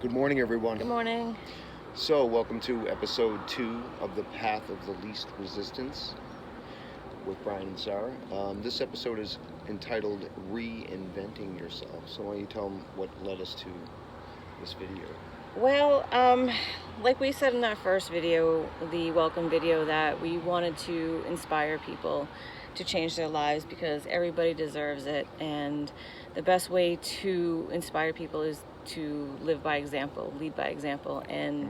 Good morning, everyone. Good morning. So, welcome to episode 2 of The Path of the Least Resistance with Brian and Sarah. This episode is entitled Reinventing Yourself. So, why don't you tell them what led us to this video? Well, like we said in our first video, the welcome video, that we wanted to inspire people to change their lives because everybody deserves it. And the best way to inspire people is to live by example, lead by example. And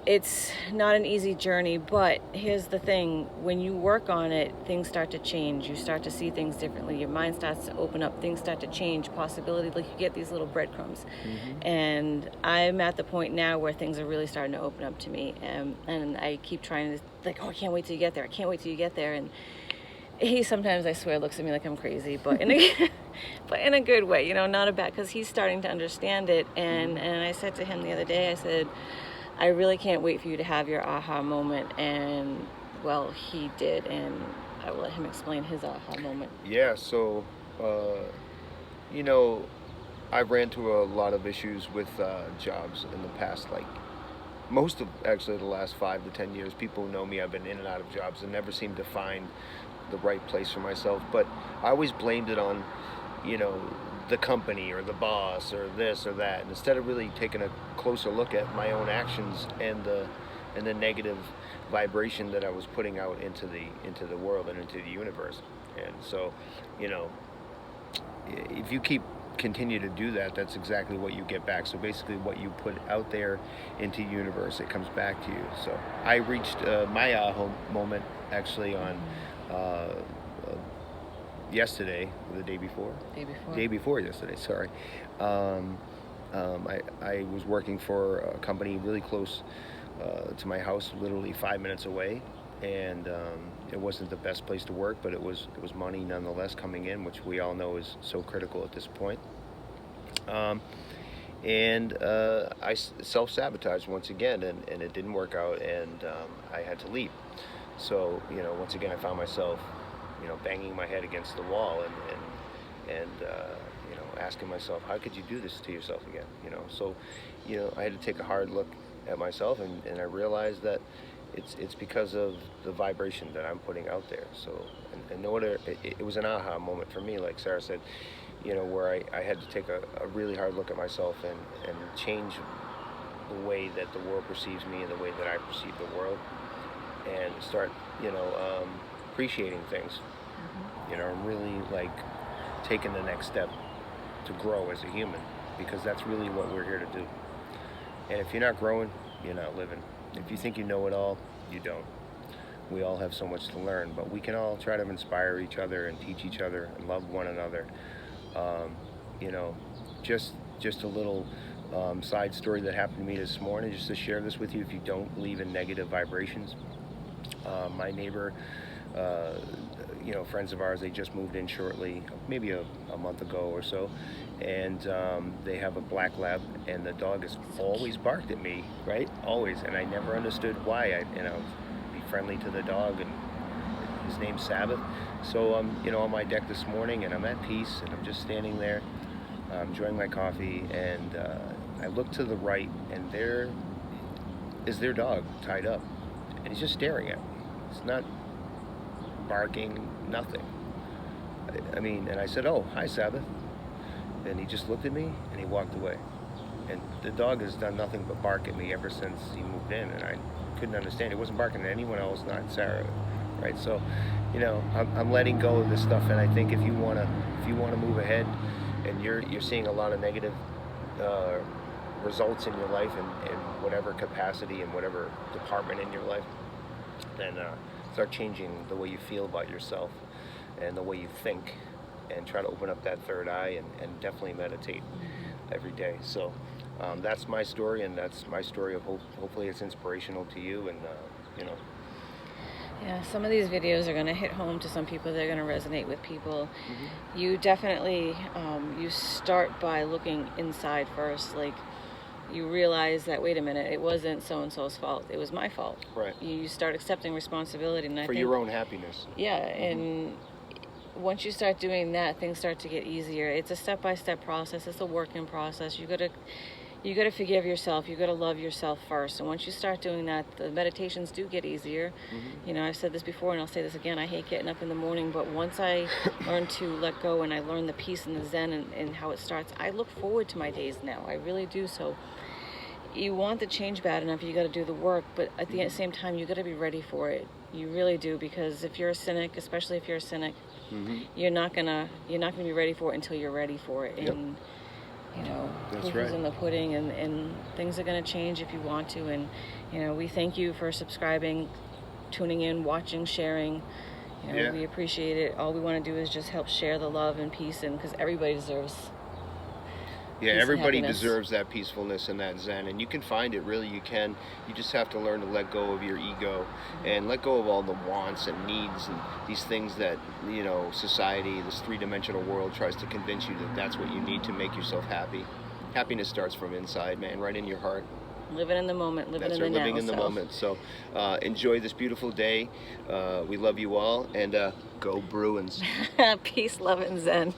it's not an easy journey, but here's the thing. When you work on it, things start to change. You start to see things differently. Your mind starts to open up. Things start to change. Possibility, like you get these little breadcrumbs. And I'm at the point now where things are really starting to open up to me. And I keep trying to, like, oh, I can't wait till you get there. I can't wait till you get there. And he sometimes, I swear, looks at me like I'm crazy, but in a good way, not a bad, because he's starting to understand it. And I said to him the other day, I said, I really can't wait for you to have your aha moment. And, well, he did, and I will let him explain his aha moment. Yeah, so, I've ran into a lot of issues with jobs in the past, like most of actually the last 5 to 10 years. People know me, I've been in and out of jobs and never seem to find the right place for myself. But I always blamed it on, the company or the boss or this or that, and instead of really taking a closer look at my own actions and the negative vibration that I was putting out into the world and into the universe. And so, if you continue to do that, that's exactly what you get back. So basically what you put out there into the universe, it comes back to you. So I reached my aha moment actually on yesterday, or the day before yesterday, sorry. I was working for a company really close to my house, literally 5 minutes away, and it wasn't the best place to work, but it was money nonetheless coming in, which we all know is so critical at this point. And I self-sabotaged once again, and it didn't work out, and I had to leave. So, once again, I found myself, banging my head against the wall and asking myself, how could you do this to yourself again? So, I had to take a hard look at myself, and I realized that it's because of the vibration that I'm putting out there. So, in order, it was an aha moment for me, like Sarah said, where I had to take a really hard look at myself and change the way that the world perceives me and the way that I perceive the world, and start, appreciating things, and really like taking the next step to grow as a human, because that's really what we're here to do. And if you're not growing, you're not living. If you think you know it all, you don't. We all have so much to learn, but we can all try to inspire each other and teach each other and love one another. Just a little side story that happened to me this morning, just to share this with you if you don't believe in negative vibrations. My neighbor, friends of ours, they just moved in shortly, maybe a month ago or so, and they have a black lab, and the dog has always barked at me, right? Always, and I never understood why. Be friendly to the dog, and his name's Sabbath. So I'm, on my deck this morning, and I'm at peace, and I'm just standing there, enjoying my coffee, and I look to the right, and there is their dog tied up, and he's just staring at me. It's not barking, nothing. And I said, "Oh, hi, Sabbath." And he just looked at me and he walked away. And the dog has done nothing but bark at me ever since he moved in, and I couldn't understand. It wasn't barking at anyone else, not Sarah, right? So, I'm letting go of this stuff, and I think if you wanna move ahead, and you're seeing a lot of negative results in your life in whatever capacity and whatever department in your life, then start changing the way you feel about yourself and the way you think, and try to open up that third eye, and definitely meditate every day. So that's my story, and that's my story of hopefully it's inspirational to you, and Yeah, some of these videos are going to hit home to some people. They're going to resonate with people. You definitely, you start by looking inside first. Like, you realize that, wait a minute, it wasn't so-and-so's fault. It was my fault. Right. You start accepting responsibility. And I for think, your own happiness. Yeah, and once you start doing that, things start to get easier. It's a step-by-step process. It's a working process. you got to forgive yourself. You got to love yourself first. And once you start doing that, the meditations do get easier. You know, I've said this before and I'll say this again. I hate getting up in the morning, but once I learn to let go and I learn the peace and the zen and how it starts, I look forward to my days now. I really do. So you want the change bad enough, you got to do the work, but at the same time, you got to be ready for it. You really do, because if you're a cynic, especially if you're a cynic, you're not gonna be ready for it until you're ready for it. And you know, That's proof is right. in the pudding, and things are going to change if you want to. And you know, we thank you for subscribing, tuning in, watching, sharing. You know, we appreciate it. All we want to do is just help share the love and peace, and because everybody deserves peace and everybody happiness. deserves that peacefulness and that zen, and you can find it. Really, you can. You just have to learn to let go of your ego and let go of all the wants and needs and these things that, you know, society, this three-dimensional world, tries to convince you that that's what you need to make yourself happy. Happiness starts from inside, man, right in your heart. Living in the moment, living That's in the right, living now. in the moment. So enjoy this beautiful day. We love you all, and go Bruins. Peace, love, and zen.